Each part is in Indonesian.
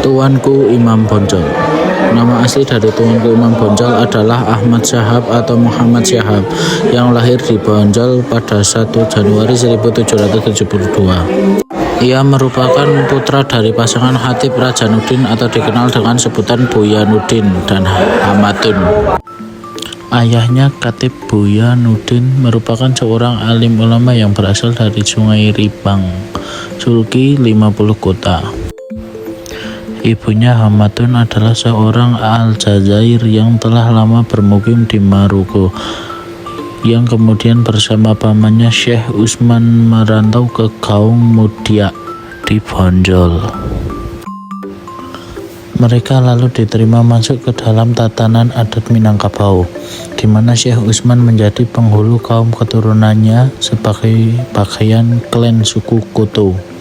Tuanku Imam Bonjol. Nama asli dari Tuanku Imam Bonjol adalah Ahmad Syahab atau Muhammad Syahab yang lahir di Bonjol pada 1 Januari 1772. Ia merupakan putra dari pasangan Khatib Rajanuddin atau dikenal dengan sebutan Buyanuddin dan Hamatun. Ayahnya Khatib Buyanuddin merupakan seorang alim ulama yang berasal dari Sungai Ribang, Sulki 50 kota. Ibunya Hamatun adalah seorang Aljazair yang telah lama bermukim di Maroko, yang kemudian bersama pamannya Syekh Usman merantau ke kaum Mudia di Bonjol. Mereka lalu diterima masuk ke dalam tatanan adat Minangkabau, di mana Syekh Usman menjadi penghulu kaum keturunannya sebagai bagian klan suku Koto.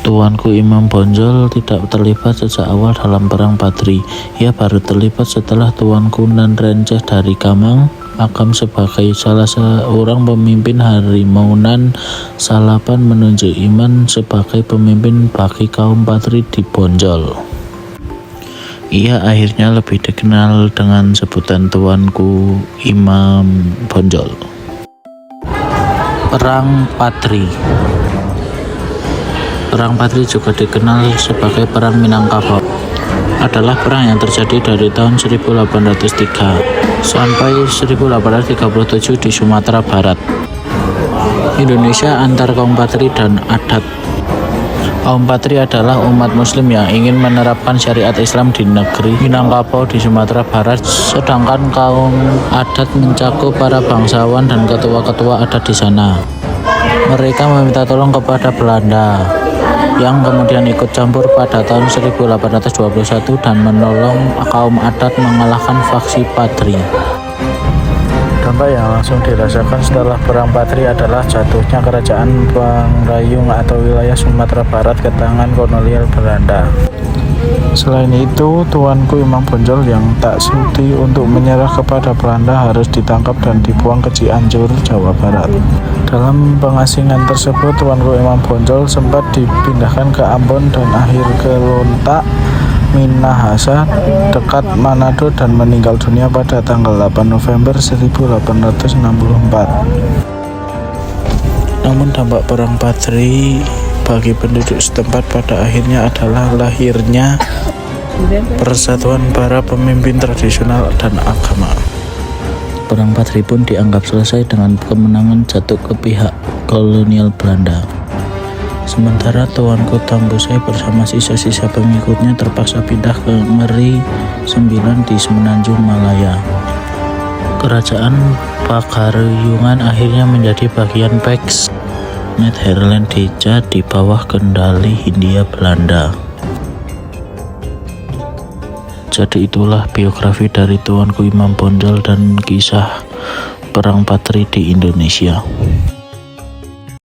Tuanku Imam Bonjol tidak terlibat sejak awal dalam Perang Padri. Ia baru terlibat setelah Tuanku Nan Renceh dari Kamang Agam sebagai salah seorang pemimpin Harimau Nan Salapan menunjuk Iman sebagai pemimpin bagi kaum Padri di Bonjol. Ia akhirnya lebih dikenal dengan sebutan Tuanku Imam Bonjol. Perang Padri. Perang Padri juga dikenal sebagai Perang Minangkabau. Adalah perang yang terjadi dari tahun 1803 sampai 1837 di Sumatera Barat, Indonesia, antar kaum Padri dan adat. Kaum Padri adalah umat muslim yang ingin menerapkan syariat Islam di negeri Minangkabau di Sumatera Barat, sedangkan kaum adat mencakup para bangsawan dan ketua-ketua adat di sana. Mereka meminta tolong kepada Belanda yang kemudian ikut campur pada tahun 1821 dan menolong kaum adat mengalahkan faksi Padri. Dampak yang langsung dirasakan setelah Perang Padri adalah jatuhnya kerajaan Pangrayung atau wilayah Sumatera Barat ke tangan kolonial Belanda. Selain itu, Tuanku Imam Bonjol yang tak sudi untuk menyerah kepada Belanda harus ditangkap dan dibuang ke Cianjur, Jawa Barat. Dalam pengasingan tersebut, Tuanku Imam Bonjol sempat dipindahkan ke Ambon dan akhir ke Lontak, Minahasa, dekat Manado, dan meninggal dunia pada tanggal 8 November 1864. Namun dampak Perang Padri bagi penduduk setempat pada akhirnya adalah lahirnya persatuan para pemimpin tradisional dan agama. Perang Padri pun dianggap selesai dengan kemenangan jatuh ke pihak kolonial Belanda. Sementara Tuanku Tambusai bersama sisa-sisa pengikutnya terpaksa pindah ke Meri 9 di Semenanjung Malaya. Kerajaan Pagaruyungan akhirnya menjadi bagian Pax Nederlandeja di bawah kendali Hindia Belanda. Jadi itulah biografi dari Tuanku Imam Bonjol dan kisah Perang Padri di Indonesia.